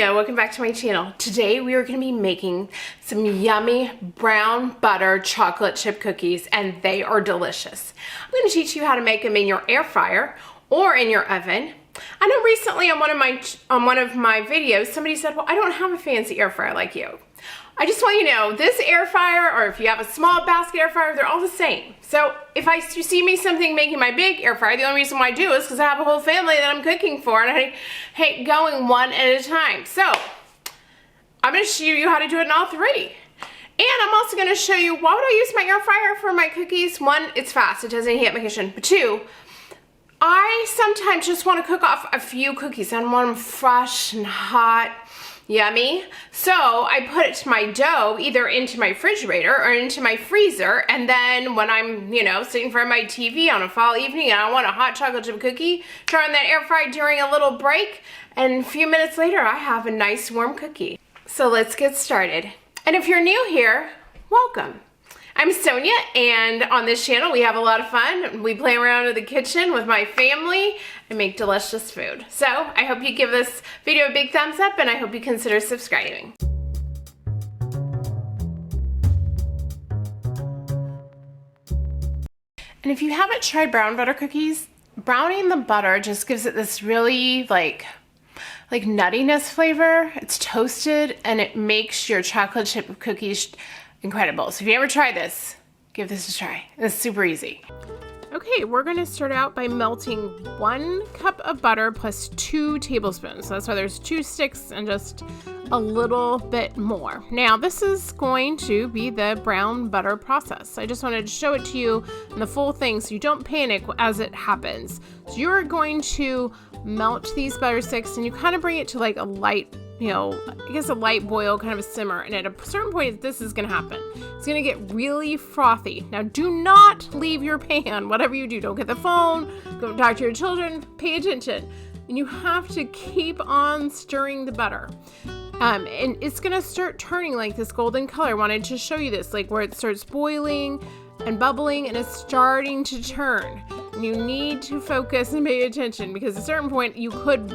Sonia, welcome back to my channel. Today we are going to be making some yummy brown butter chocolate chip cookies, and they are delicious. I'm going to teach you how to make them in your air fryer or in your oven. I know recently on one of my videos somebody said, well, I don't have a fancy air fryer like you. I just want you to know, this air fryer, or if you have a small basket air fryer, they're all the same. So if you see me making my big air fryer, the only reason why I do is because I have a whole family that I'm cooking for, and I hate going one at a time. So I'm going to show you how to do it in all three. And I'm also going to show you why would I use my air fryer for my cookies. One, it's fast, it doesn't heat my kitchen. But two, I sometimes just want to cook off a few cookies. I want them fresh and hot. Yummy. So I put my dough either into my refrigerator or into my freezer, and then when I'm, sitting in front of my TV on a fall evening and I want a hot chocolate chip cookie, turn that air fry during a little break, and a few minutes later I have a nice warm cookie. So let's get started. And if you're new here, welcome. I'm Sonia, and on this channel we have a lot of fun. We play around in the kitchen with my family and make delicious food. So I hope you give this video a big thumbs up, and I hope you consider subscribing. And if you haven't tried brown butter cookies, browning the butter just gives it this really like nuttiness flavor. It's toasted and it makes your chocolate chip cookies incredible. So if you ever try this, give this a try. It's super easy. Okay, we're gonna start out by melting 1 cup of butter plus 2 tablespoons. So that's why there's 2 sticks and just a little bit more. Now this is going to be the brown butter process. I just wanted to show it to you in the full thing so you don't panic as it happens. So you're going to melt these butter sticks, and you kind of bring it to like a light, I guess a light boil, kind of a simmer. And at a certain point, this is going to happen. It's going to get really frothy. Now, do not leave your pan, whatever you do. Don't get the phone, go talk to your children, pay attention. And you have to keep on stirring the butter. And it's going to start turning like this golden color. I wanted to show you this, like where it starts boiling and bubbling and it's starting to turn. And you need to focus and pay attention, because at a certain point you could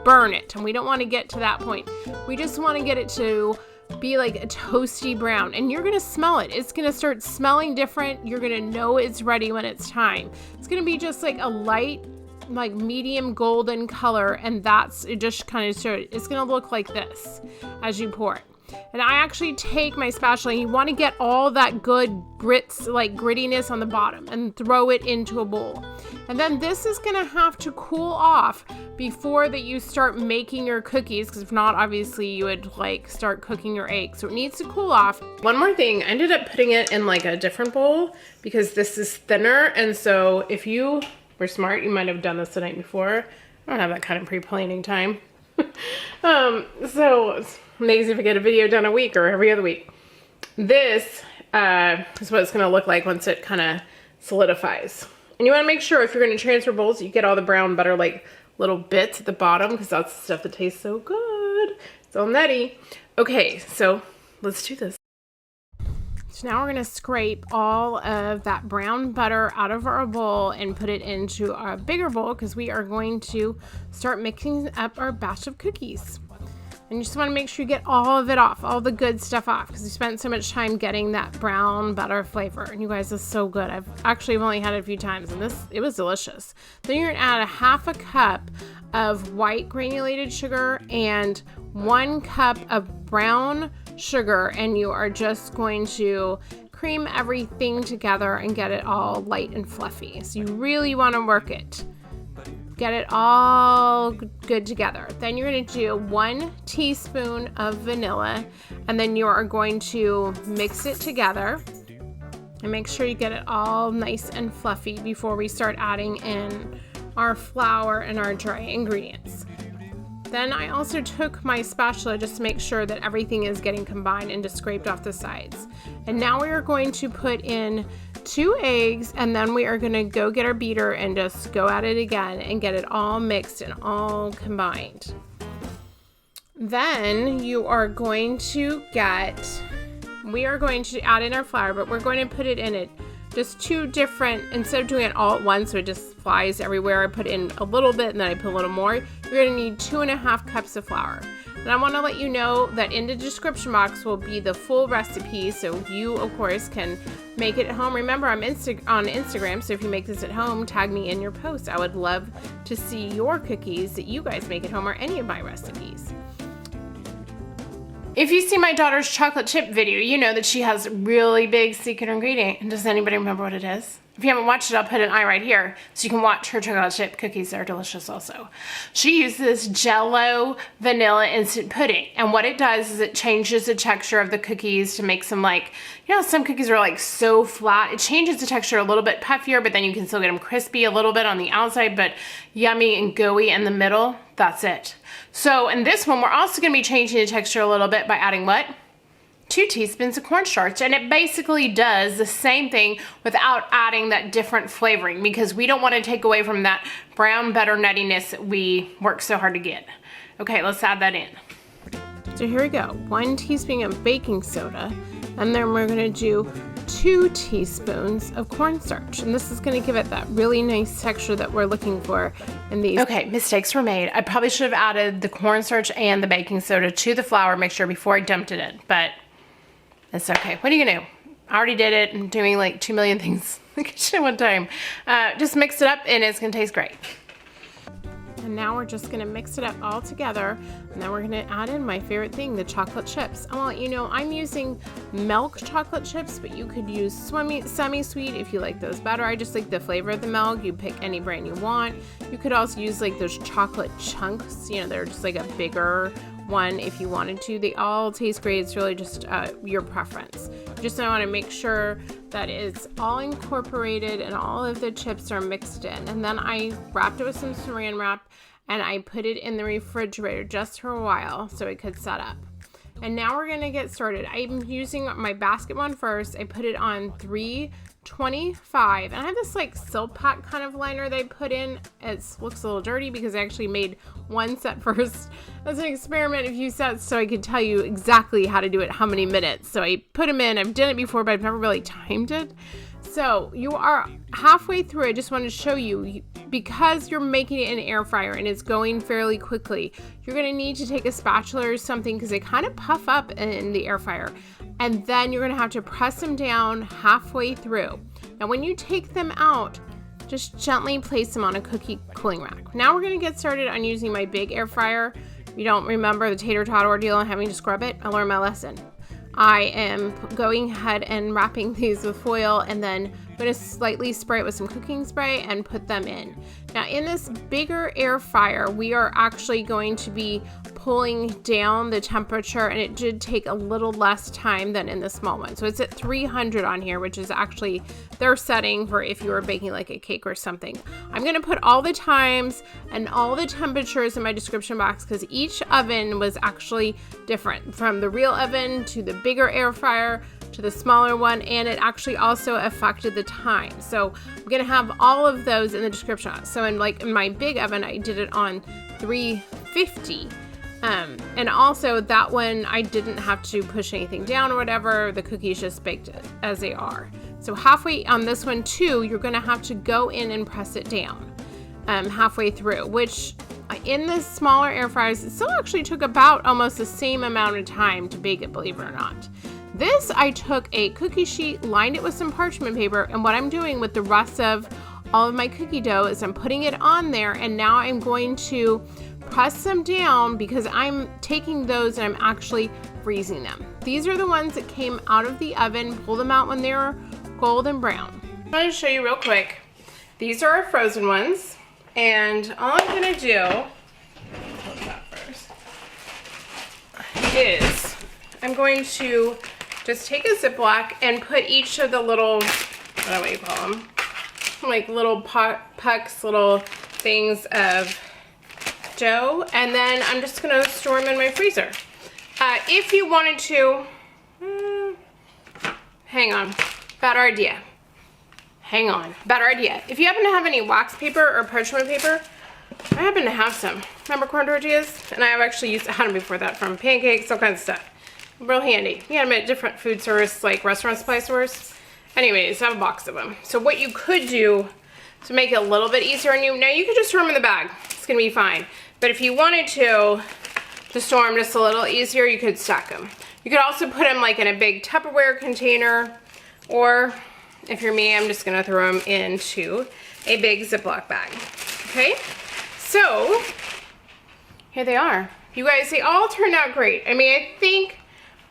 burn it, and we don't want to get to that point. We just want to get it to be like a toasty brown, and you're gonna smell it. It's gonna start smelling different. You're gonna know it's ready when it's time. It's gonna be just like a light, like medium golden color, and it just kind of started. It's gonna look like this as you pour it. And I actually take my spatula, and you want to get all that good grittiness on the bottom and throw it into a bowl. And then this is going to have to cool off before that you start making your cookies, because if not, obviously you would start cooking your eggs. So it needs to cool off. One more thing, I ended up putting it in a different bowl because this is thinner, and so if you were smart, you might have done this the night before. I don't have that kind of pre-planning time. So it's amazing if I get a video done a week or every other week. This is what it's going to look like once it kind of solidifies. And you want to make sure if you're going to transfer bowls, you get all the brown butter little bits at the bottom, because that's the stuff that tastes so good. It's all nutty. Okay, so let's do this. So now we're going to scrape all of that brown butter out of our bowl and put it into a bigger bowl, because we are going to start mixing up our batch of cookies. And you just want to make sure you get all of it off, all the good stuff off, because we spent so much time getting that brown butter flavor. And you guys, this is so good. I've only had it a few times, and it was delicious. Then you're going to add a 1/2 cup of white granulated sugar and 1 cup of brown sugar, and you are just going to cream everything together and get it all light and fluffy. So you really want to work it. Get it all good together. Then you're going to do 1 teaspoon of vanilla, and then you are going to mix it together and make sure you get it all nice and fluffy before we start adding in our flour and our dry ingredients. Then I also took my spatula just to make sure that everything is getting combined and just scraped off the sides. And now we are going to put in 2 eggs, and then we are going to go get our beater and just go at it again and get it all mixed and all combined. Then we are going to add in our flour, but we're going to put it in it just 2 different, instead of doing it all at once so it just flies everywhere, I put in a little bit and then I put a little more. You're going to need 2.5 cups of flour. And I want to let you know that in the description box will be the full recipe, so you, of course, can make it at home. Remember, I'm on Instagram, so if you make this at home, tag me in your post. I would love to see your cookies that you guys make at home or any of my recipes. If you see my daughter's chocolate chip video, you know that she has a really big secret ingredient. And does anybody remember what it is? If you haven't watched it, I'll put an eye right here so you can watch her chocolate chip cookies. They're delicious also. She uses Jell-O vanilla instant pudding. And what it does is it changes the texture of the cookies to make them like, you know, some cookies are like so flat. It changes the texture a little bit puffier, but then you can still get them crispy a little bit on the outside, but yummy and gooey in the middle. That's it. So in this one, we're also going to be changing the texture a little bit by adding what? 2 teaspoons of cornstarch, and it basically does the same thing without adding that different flavoring, because we don't want to take away from that brown butter nuttiness that we work so hard to get. Okay, let's add that in. So here we go, 1 teaspoon of baking soda, and then we're going to do 2 teaspoons of cornstarch, and this is going to give it that really nice texture that we're looking for in these. Okay, mistakes were made. I probably should have added the cornstarch and the baking soda to the flour mixture before I dumped it in, but it's okay. What are you gonna do? I already did it. I'm doing like 2 million things at one time. Just mix it up and it's gonna taste great. And now we're just gonna mix it up all together, and then we're gonna add in my favorite thing, the chocolate chips. I want to let you know I'm using milk chocolate chips, but you could use semi-sweet if you like those better. I just like the flavor of the milk. You pick any brand you want. You could also use like those chocolate chunks, you know, they're just like a bigger one if you wanted to. They all taste great. It's really just your preference. Just I want to make sure that it's all incorporated and all of the chips are mixed in. And then I wrapped it with some saran wrap and I put it in the refrigerator just for a while so it could set up. And now we're going to get started. I'm using my basket one first. I put it on 325, and I have this like silk pack kind of liner they put in. It looks a little dirty because I actually made 1 set first as an experiment, a few sets, so I could tell you exactly how to do it, how many minutes. So I put them in. I've done it before, but I've never really timed it. So you are halfway through. I just wanted to show you, because you're making it in an air fryer and it's going fairly quickly, you're going to need to take a spatula or something because they kind of puff up in the air fryer. And then you're going to have to press them down halfway through. Now when you take them out, just gently place them on a cookie cooling rack. Now we're going to get started on using my big air fryer. If you don't remember the tater tot ordeal and having to scrub it, I learned my lesson. I am going ahead and wrapping these with foil, and then I'm going to slightly spray it with some cooking spray and put them in. Now in this bigger air fryer, we are actually going to be pulling down the temperature, and it did take a little less time than in the small one. So it's at 300 on here, which is actually their setting for if you were baking like a cake or something. I'm going to put all the times and all the temperatures in my description box because each oven was actually different, from the real oven to the bigger air fryer to the smaller one, and it actually also affected the time. So I'm going to have all of those in the description box. So in my big oven, I did it on 350. And also that one, I didn't have to push anything down or whatever. The cookies just baked as they are. So halfway on this one too, you're going to have to go in and press it down halfway through, which in the smaller air fryers, it still actually took about almost the same amount of time to bake it, believe it or not. This, I took a cookie sheet, lined it with some parchment paper, and what I'm doing with the rest of all of my cookie dough is I'm putting it on there, and now I'm going to press them down because I'm taking those and I'm actually freezing them. These are the ones that came out of the oven. Pull them out when they're golden brown. I'm going to show you real quick. These are our frozen ones, and all I'm going to do, hold that first, is I'm going to just take a Ziploc and put each of the little, I don't know what you call them, like little pucks, little things of dough, and then I'm just going to store them in my freezer. If you wanted to, hang on, better idea. Hang on, better idea. If you happen to have any wax paper or parchment paper, I happen to have some. Remember corn tortillas? And I've actually had them before that, from pancakes, all kinds of stuff. Real handy. You get them at different food service, like restaurant supply stores. Anyways, I have a box of them. So what you could do to make it a little bit easier on you, now you could just throw them in the bag. It's gonna be fine. But if you wanted to to store them just a little easier, you could stack them. You could also put them like in a big Tupperware container, or if you're me, I'm just gonna throw them into a big Ziploc bag. Okay, so here they are. You guys, they all turned out great. I mean,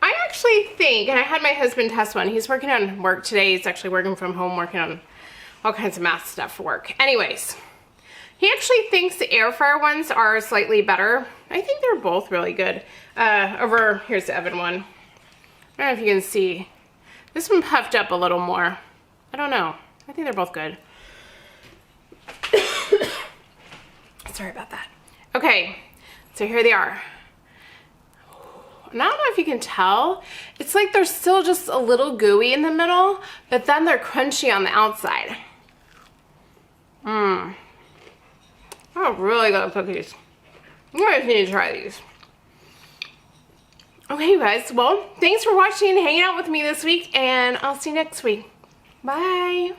I actually think, and I had my husband test one. He's working on work today. He's actually working from home, working on all kinds of math stuff for work. Anyways, he actually thinks the air fryer ones are slightly better. I think they're both really good. Here's the oven one. I don't know if you can see. This one puffed up a little more. I don't know. I think they're both good. Sorry about that. Okay, so here they are. And I don't know if you can tell. It's like they're still just a little gooey in the middle, but then they're crunchy on the outside. Oh, really good cookies. You guys need to try these. Okay, you guys. Well, thanks for watching and hanging out with me this week, and I'll see you next week. Bye.